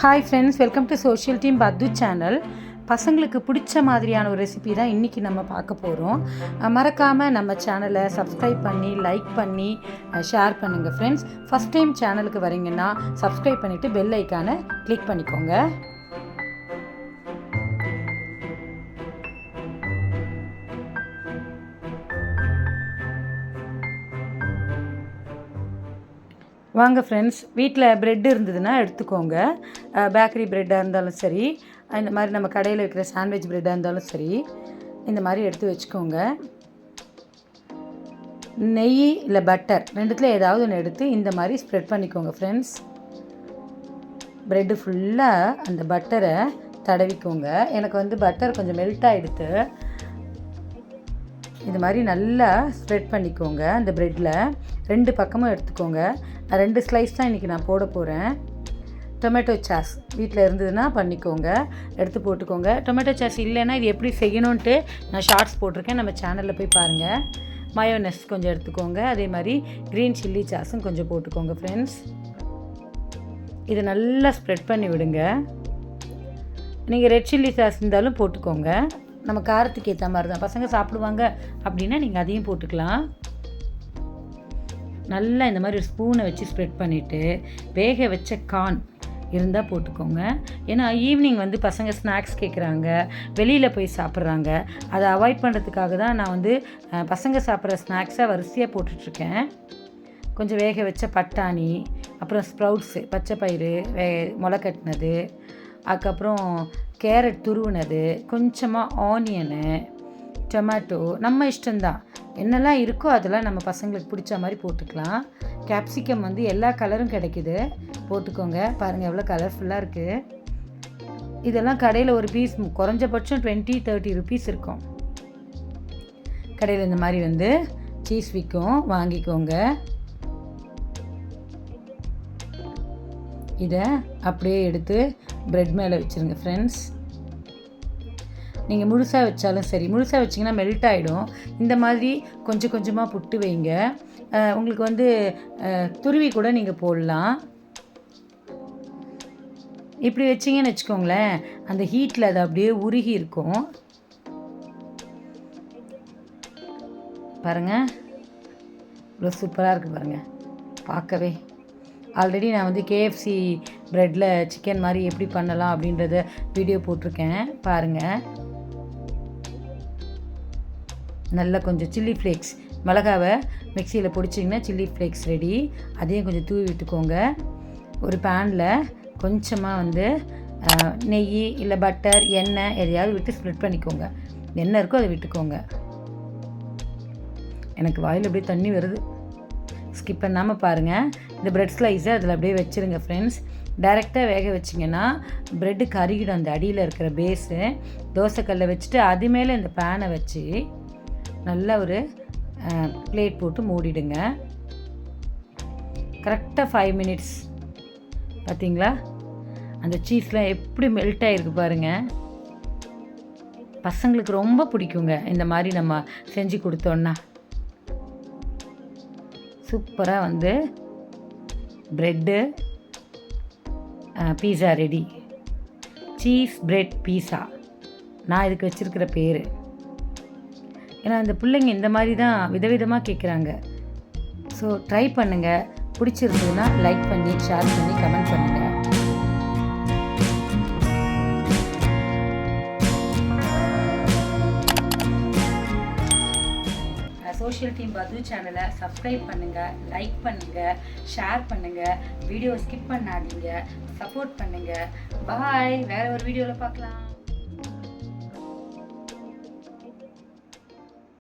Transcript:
Hi friends, welcome to social team பத்து channel. பசங்களுக்கு பிடிச்ச மாதிரியான ஒரு ரெசிபி தான் இன்றைக்கி நம்ம பார்க்க போகிறோம். மறக்காமல் நம்ம சேனலை சப்ஸ்கிரைப் பண்ணி லைக் பண்ணி ஷேர் பண்ணுங்கள் ஃப்ரெண்ட்ஸ். ஃபஸ்ட் டைம் சேனலுக்கு வரீங்கன்னா சப்ஸ்கிரைப் பண்ணிவிட்டு பெல் ஐக்கானை கிளிக் பண்ணிக்கோங்க. வாங்க ஃப்ரெண்ட்ஸ், வீட்டில் ப்ரெட் இருந்ததுன்னா எடுத்துக்கோங்க. பேக்கரி ப்ரெட்டாக இருந்தாலும் சரி, இந்த மாதிரி நம்ம கடையில் இருக்கிற சாண்ட்விச் ப்ரெட்டாக இருந்தாலும் சரி, இந்த மாதிரி எடுத்து வச்சுக்கோங்க. நெய் இல்லை பட்டர் ரெண்டுத்தில் ஏதாவது ஒன்று எடுத்து இந்த மாதிரி ஸ்ப்ரெட் பண்ணிக்கோங்க ஃப்ரெண்ட்ஸ். ப்ரெட்டு ஃபுல்லாக அந்த பட்டரை தடவிக்கோங்க. எனக்கு வந்து பட்டர் கொஞ்சம் மெல்ட் ஆகிடுத்து. இது மாதிரி நல்லா ஸ்ப்ரெட் பண்ணிக்கோங்க. அந்த ப்ரெட்டில் ரெண்டு பக்கமும் எடுத்துக்கோங்க. நான் 2 ஸ்லைஸ் தான் இன்றைக்கி நான் போட போகிறேன். டொமேட்டோ சாஸ் வீட்டில் இருந்ததுன்னா பண்ணிக்கோங்க, எடுத்து போட்டுக்கோங்க. டொமேட்டோ சாஸ் இல்லைன்னா இது எப்படி செய்யணுன்ட்டு நான் ஷார்ட்ஸ் போட்டிருக்கேன், நம்ம சேனலில் போய் பாருங்கள். மயோனஸ் கொஞ்சம் எடுத்துக்கோங்க. அதே மாதிரி க்ரீன் சில்லி சாஸும் கொஞ்சம் போட்டுக்கோங்க ஃப்ரெண்ட்ஸ். இதை நல்லா ஸ்ப்ரெட் பண்ணி விடுங்க. நீங்கள் ரெட் சில்லி சாஸ் இருந்தாலும் போட்டுக்கோங்க. நம்ம காரத்துக்கு ஏற்ற மாதிரி தான், பசங்க சாப்பிடுவாங்க அப்படின்னா நீங்கள் அதையும் போட்டுக்கலாம். நல்லா இந்த மாதிரி ஒரு ஸ்பூனை வச்சு ஸ்ப்ரெட் பண்ணிவிட்டு வேக வச்ச கார்ன் இருந்தால் போட்டுக்கோங்க. ஏன்னா ஈவினிங் வந்து பசங்க ஸ்நாக்ஸ் கேட்குறாங்க, வெளியில் போய் சாப்பிட்றாங்க. அதை அவாய்ட் பண்ணுறதுக்காக தான் நான் வந்து பசங்க சாப்பிட்ற ஸ்நாக்ஸை வரிசையாக போட்டுட்ருக்கேன். கொஞ்சம் வேக வச்ச பட்டாணி, அப்புறம் ஸ்ப்ரவுட்ஸு பச்சை பயிறு முளை கட்டினது, அதுக்கப்புறம் கேரட் துருவினது, கொஞ்சமாக ஆனியனு, டொமேட்டோ நம்ம இஷ்டம்தான். என்னெல்லாம் இருக்கோ அதெல்லாம் நம்ம பசங்களுக்கு பிடிச்ச மாதிரி போட்டுக்கலாம். கேப்சிகம் வந்து எல்லா கலரும் கிடைக்கிது, போட்டுக்கோங்க. பாருங்கள் எவ்வளோ கலர்ஃபுல்லாக இருக்குது. இதெல்லாம் கடையில் ஒரு பீஸ் குறைஞ்சபட்சம் 20-30 ருபீஸ் இருக்கும். கடையில் இந்த மாதிரி வந்து சீஸ் விற்கும், வாங்கிக்கோங்க. இதை அப்படியே எடுத்து ப்ரெட் மேலே வச்சுருங்க ஃப்ரெண்ட்ஸ். நீங்கள் முழுசாக வச்சாலும் சரி, முழுசாக வச்சிங்கன்னா மெல்ட் ஆகிடும். இந்த மாதிரி கொஞ்சம் கொஞ்சமாக புட்டு வைங்க. உங்களுக்கு வந்து துருவி கூட நீங்கள் போடலாம். இப்படி வச்சிங்கன்னு வச்சுக்கோங்களேன், அந்த ஹீட்டில் அது அப்படியே உருகி இருக்கும். பாருங்கள் இவ்வளோ சூப்பராக இருக்குது பாருங்கள் பார்க்கவே. ஆல்ரெடி நான் வந்து KFC ப்ரெட்டில் சிக்கன் மாதிரி எப்படி பண்ணலாம் அப்படின்றத வீடியோ போட்டிருக்கேன், பாருங்கள். நல்லா கொஞ்சம் சில்லி ஃப்ளேக்ஸ், மிளகாவை மிக்சியில் பொடிச்சிங்கன்னா சில்லி ஃப்ளேக்ஸ் ரெடி. அதையும் கொஞ்சம் தூவி விட்டுக்கோங்க. ஒரு பேனில் கொஞ்சமாக வந்து நெய் இல்லை பட்டர் எண்ணெய் எதையாவது விட்டு ஸ்ப்ரெட் பண்ணிக்கோங்க. எண்ணெய் இருக்கோ அதை விட்டுக்கோங்க. எனக்கு வாயில் அப்படியே தண்ணி வருது, ஸ்கிப் பண்ணாமல் பாருங்கள். இந்த ப்ரெட் ஸ்லைஸை அதில் அப்படியே வச்சுருங்க ஃப்ரெண்ட்ஸ். டைரெக்டாக வேக வச்சிங்கன்னா ப்ரெட்டு கருகிடும். அந்த அடியில் இருக்கிற பேஸு தோசைக்கல்லை வச்சுட்டு அது மேலே இந்த பேனை வச்சு நல்லா ஒரு பிளேட் போட்டு மூடிடுங்க. கரெக்டாக 5 மினிட்ஸ். பார்த்தீங்களா அந்த சீஸ்லாம் எப்படி மெல்ட் ஆகிருக்கு பாருங்கள். பசங்களுக்கு ரொம்ப பிடிக்குங்க இந்த மாதிரி நம்ம செஞ்சு கொடுத்தோன்னா. சூப்பராக வந்து bread pizza ready. Cheese bread pizza நான் இதுக்கு வச்சுருக்கிற பேர். ஏன்னா இந்த பிள்ளைங்க இந்த மாதிரி தான் விதவிதமாக கேட்குறாங்க. ஸோ ட்ரை பண்ணுங்கள். பிடிச்சிருந்ததுன்னா லைக் பண்ணி ஷேர் பண்ணி கமெண்ட் பண்ணுங்கள். சோஷியல் டீம் பது சேனலை சப்ஸ்கிரைப் பண்ணுங்கள், லைக் பண்ணுங்கள், ஷேர் பண்ணுங்கள், வீடியோ ஸ்கிப் பண்ணாதீங்க, சப்போர்ட் பண்ணுங்கள். பாய். வேறு ஒரு வீடியோவில் பார்க்கலாம்.